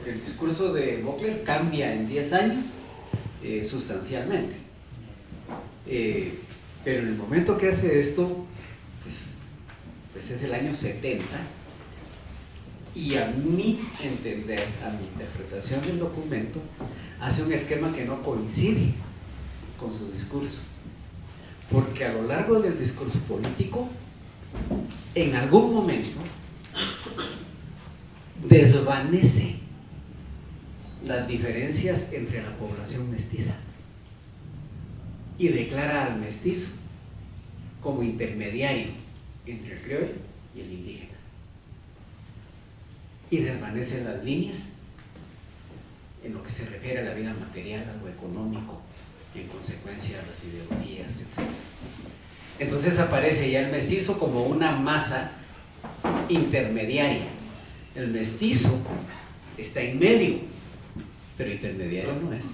porque el discurso de Buckler cambia en 10 años sustancialmente. Pero en el momento que hace esto, pues es el año 70, y a mi entender, a mi interpretación del documento, hace un esquema que no coincide con su discurso, porque a lo largo del discurso político, en algún momento, desvanece las diferencias entre la población mestiza y declara al mestizo como intermediario entre el criollo y el indígena, y desvanece las líneas en lo que se refiere a la vida material, a lo económico, y en consecuencia a las ideologías, etc. Entonces aparece ya el mestizo como una masa intermediaria. El mestizo está en medio, pero intermediario no es.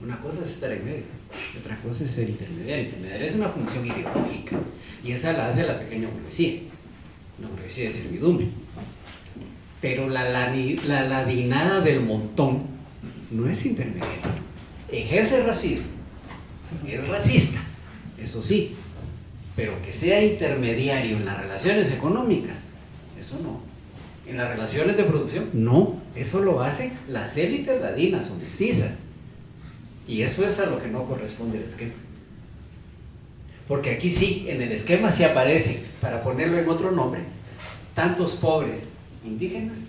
Una cosa es estar en medio, otra cosa es ser intermediario. Intermediario es una función ideológica, y esa la hace la pequeña burguesía, la burguesía de servidumbre. Pero la ladinada del montón no es intermediario. Ejerce racismo, es racista, eso sí, pero que sea intermediario en las relaciones económicas, eso no. En las relaciones de producción, no. Eso lo hacen las élites ladinas o mestizas. Y eso es a lo que no corresponde el esquema. Porque aquí sí, en el esquema sí aparece, para ponerlo en otro nombre, tantos pobres indígenas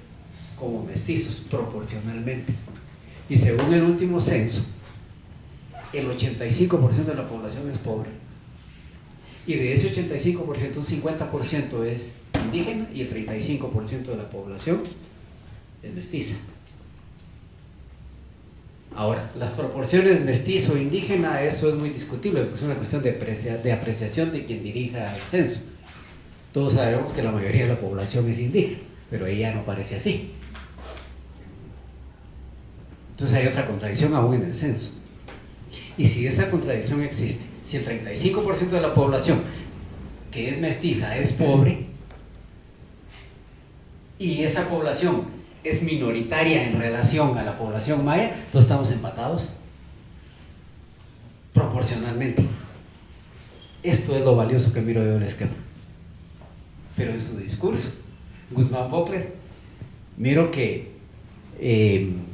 como mestizos proporcionalmente. Y según el último censo, el 85% de la población es pobre. Y de ese 85%, un 50% es indígena y el 35% de la población es mestiza. Ahora, las proporciones mestizo-indígena, eso es muy discutible, porque es una cuestión de apreciación de quien dirija el censo. Todos sabemos que la mayoría de la población es indígena, pero ella no parece así. Entonces hay otra contradicción aún en el censo. Y si esa contradicción existe, si el 35% de la población que es mestiza es pobre, y esa población es minoritaria en relación a la población maya, entonces estamos empatados proporcionalmente. Esto es lo valioso que miro yo del esquema. Pero en su discurso, Guzmán Buckler, miro que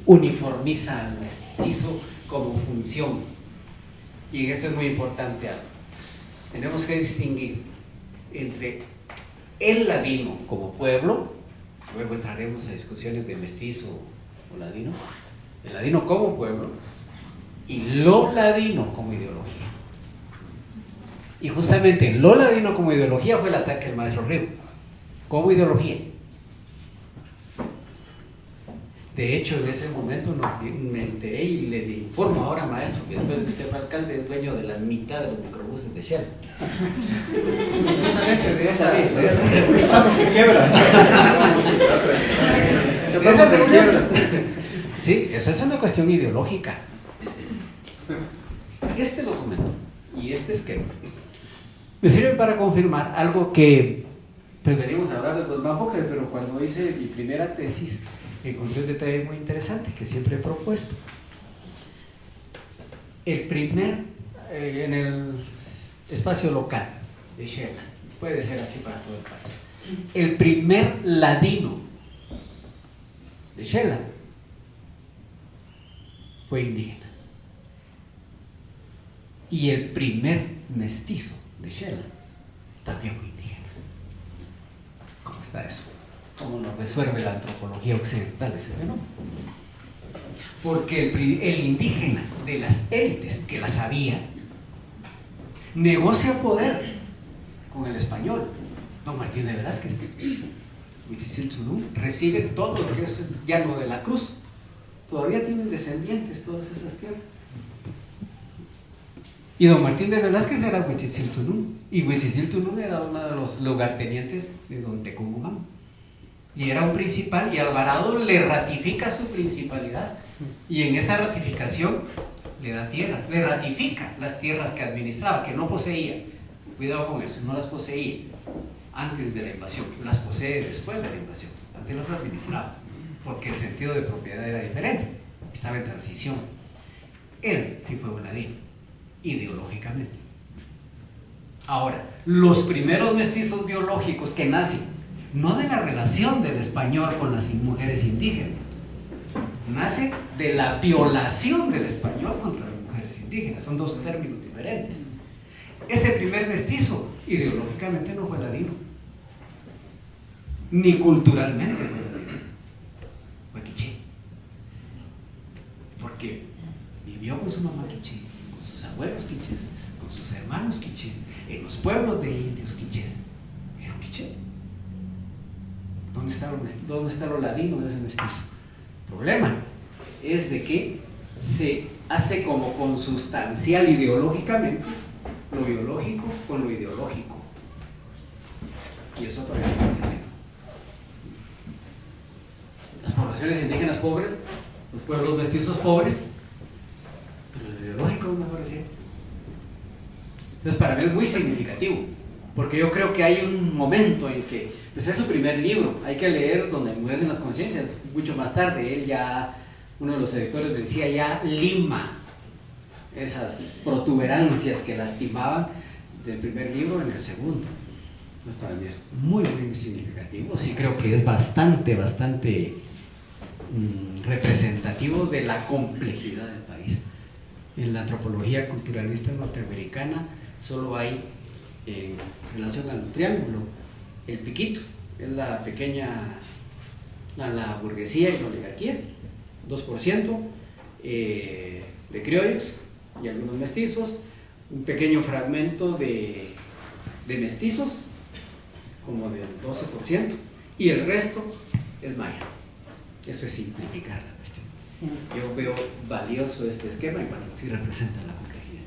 uniformiza al mestizo como función. Y esto es muy importante algo. Tenemos que distinguir entre el ladino como pueblo, luego entraremos a discusiones de mestizo o ladino, el ladino como pueblo y lo ladino como ideología. Y justamente lo ladino como ideología fue el ataque al maestro Río, como ideología. De hecho, en ese momento me enteré y le informo ahora, maestro, que después de que usted fue alcalde es dueño de la mitad de los microbuses de Shell. Justamente de esa se quiebra. Sí, eso es una cuestión ideológica. Este documento y este esquema me sirve para confirmar algo que pues venimos a hablar de Guzmán Buckler, pero cuando hice mi primera tesis encontré un detalle muy interesante que siempre he propuesto. El primer, en el espacio local de Shela, puede ser así para todo el país, el primer ladino de Shela fue indígena, y el primer mestizo de Shela también fue indígena. ¿Cómo está eso? ¿Cómo lo resuelve la antropología occidental ese fenómeno? Porque el indígena de las élites, que las había, negocia poder con el español. Don Martín de Velázquez, Huitziltzunún, recibe todo lo que es el llano de la Cruz. Todavía tienen descendientes todas esas tierras. Y don Martín de Velázquez era Huitziltzunún, y Huitziltzunún era uno de los lugartenientes de don Tecumumán. Y era un principal, y Alvarado le ratifica su principalidad, y en esa ratificación le da tierras, le ratifica las tierras que administraba, que no poseía. Cuidado con eso, no las poseía antes de la invasión, las posee después de la invasión, antes las administraba. porque el sentido de propiedad era diferente, estaba en transición. Él sí fue un ladino, ideológicamente. Ahora, los primeros mestizos biológicos que nacen, no de la relación del español con las mujeres indígenas, nace de la violación del español contra las mujeres indígenas, son dos términos diferentes. Ese primer mestizo, ideológicamente no fue ladino, ni culturalmente fue ladino, fue quiché, porque vivió con su mamá quiché, con sus abuelos quichés, con sus hermanos quiché, en los pueblos de indios quichés, era un quiché. ¿Dónde está lo ladino de ese mestizo? El problema es de que se hace como consustancial ideológicamente lo biológico con lo ideológico, y eso aparece en este libro. Las poblaciones indígenas pobres, los pueblos mestizos pobres, pero lo ideológico no aparecía. Entonces para mí es muy significativo, porque yo creo que hay un momento en que, pues es su primer libro, hay que leer Donde enmudecen las conciencias, mucho más tarde, él ya, uno de los editores decía, ya lima esas protuberancias que lastimaban del primer libro en el segundo. Entonces para mí es muy, muy significativo, sí creo que es bastante representativo de la complejidad del país. En la antropología culturalista norteamericana solo hay, en relación al triángulo, el piquito, es la pequeña, la burguesía y la oligarquía, 2% de criollos y algunos mestizos, un pequeño fragmento de mestizos, como del 12%, y el resto es maya. Eso es simplificar la cuestión. Yo veo valioso este esquema y bueno, sí representa la complejidad.